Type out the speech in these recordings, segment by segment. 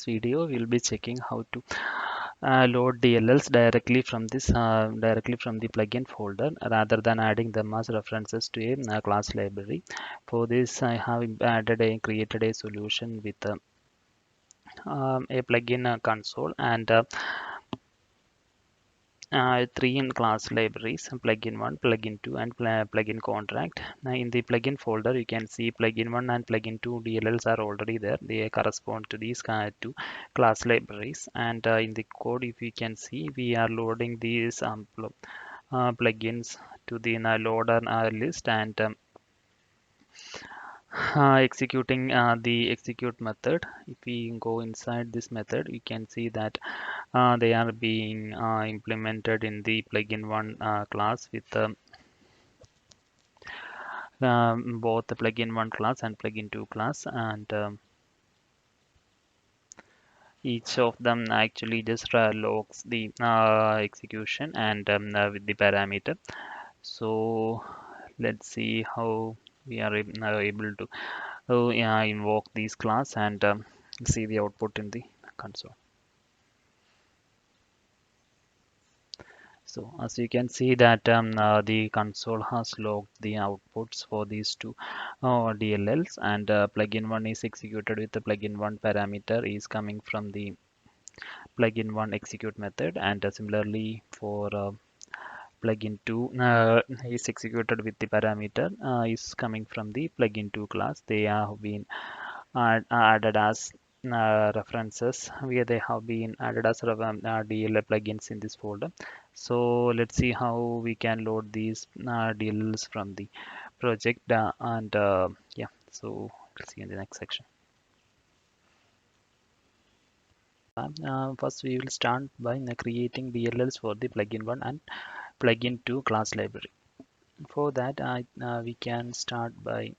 video we'll be checking how to load DLLs directly from the plugin folder rather than adding them as references to a class library. For this, I have created a solution with a plugin console and three in class libraries: plugin 1, plugin 2, and plugin contract. Now in the plugin folder you can see plugin 1 and plugin 2 DLLs are already there. They correspond to these two class libraries, and in the code if you can see we are loading these plugins to the loader list and executing the execute method. If we go inside this method we can see that they are being implemented in the plugin 1 class with both the plugin 1 class and plugin 2 class, and each of them actually just logs the execution and with the parameter. So let's see how we are able to invoke these class and see the output in the console. So as you can see that the console has logged the outputs for these two DLLs, and plugin 1 is executed with the plugin 1 parameter is coming from the plugin 1 execute method, and similarly for plugin 2 is executed with the parameter is coming from the plugin 2 class. They have been added as references where they have been added as DLL plugins in this folder. So let's see how we can load these DLLs from the project and yeah, so we'll see in the next section. First we will start by creating DLLs for the plugin 1 and plugin 2 class library. For that we can start by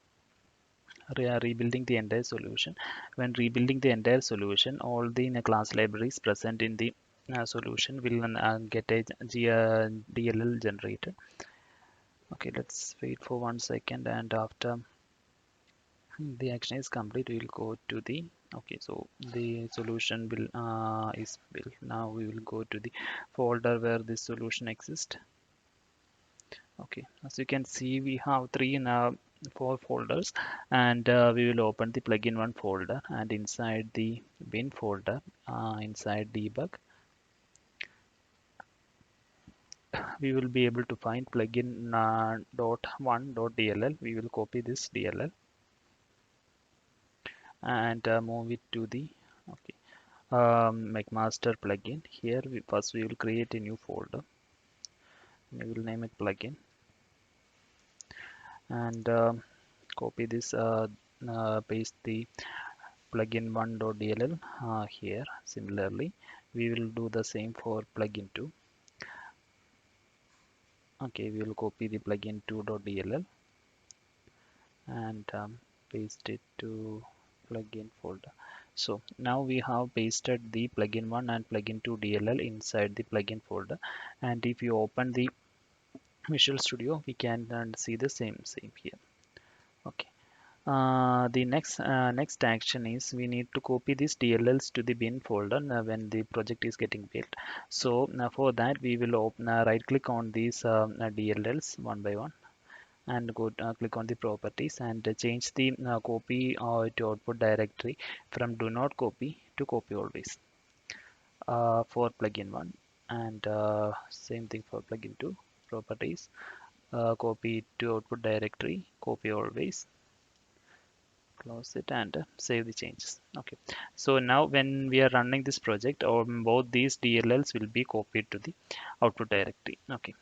rebuilding the entire solution. When rebuilding the entire solution, all the class libraries present in the solution will get a DLL generated. Okay, let's wait for 1 second, and after the action is complete, we will go to the okay. So the solution will is built. Now we will go to the folder where this solution exists. Okay, as you can see we have four folders, and we will open the plugin 1 folder, and inside the bin folder inside debug we will be able to find plugin .1.dll. We will copy this DLL and move it to the okay McMaster plugin. Here first we will create a new folder. We will name it plugin and copy this paste the plugin 1.dll here. Similarly we will do the same for plugin 2. Okay, we will copy the plugin 2.dll and paste it to plugin folder. So now we have pasted the plugin 1 and plugin 2 DLL inside the plugin folder, and if you open the Visual Studio we can see the same here. Okay, the next action is we need to copy these DLLs to the bin folder when the project is getting built. So for that we will right click on these DLLs one by one and go click on the properties and change the copy to output directory from do not copy to copy always for plugin 1, and same thing for plugin 2 properties, copy to output directory, copy always, close it and save the changes. Okay, so now when we are running this project, both these DLLs will be copied to the output directory. Okay,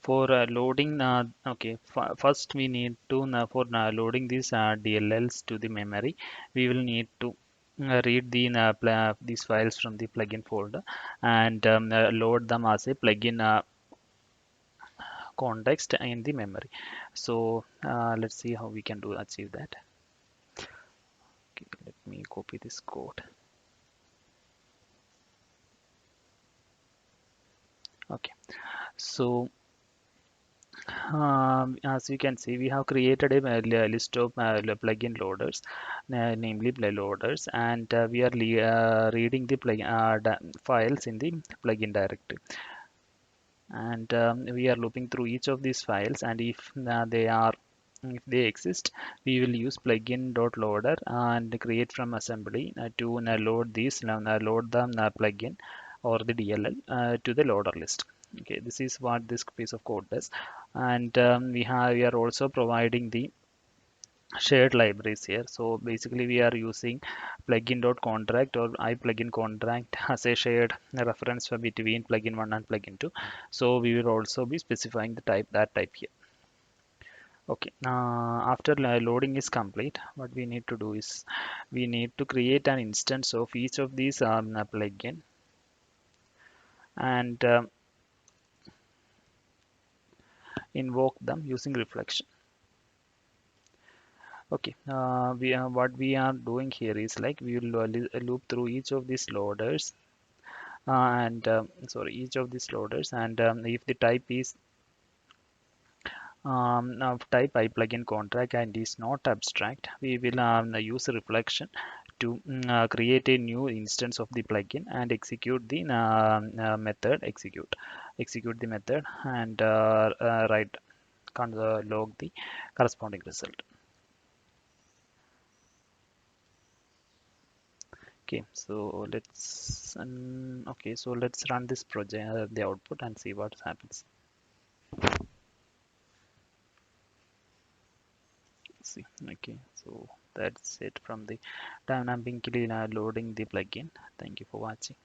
for loading okay, first we need to for loading these DLLs to the memory, we will need to read these files from the plugin folder and load them as a plugin context in the memory. So let's see how we can achieve that. Okay, let me copy this code. Okay, so as you can see we have created a list of plugin loaders, namely loaders, and we are reading the files in the plugin directory, and we are looping through each of these files, and if they exist, we will use plugin.loader and create from assembly to load load the plugin or the DLL to the loader list. Okay, this is what this piece of code does, and we are also providing the shared libraries here. So basically we are using plugin.contract or iPlugin contract as a shared reference for between plugin 1 and plugin 2. So we will also be specifying the type here. Okay, after loading is complete, what we need to do is we need to create an instance of each of these plugin, and invoke them using reflection. Okay, what we are doing here is like we will loop through each of these loaders, and sorry, each of these loaders, and if the type is of type iPlugin contract and is not abstract, we will use a reflection to create a new instance of the plugin and execute the method execute the method, and write log the corresponding result. Okay, so let's run this project, the output, and see what happens. See, okay, so that's it from the dynamically loading the plugin. Thank you for watching.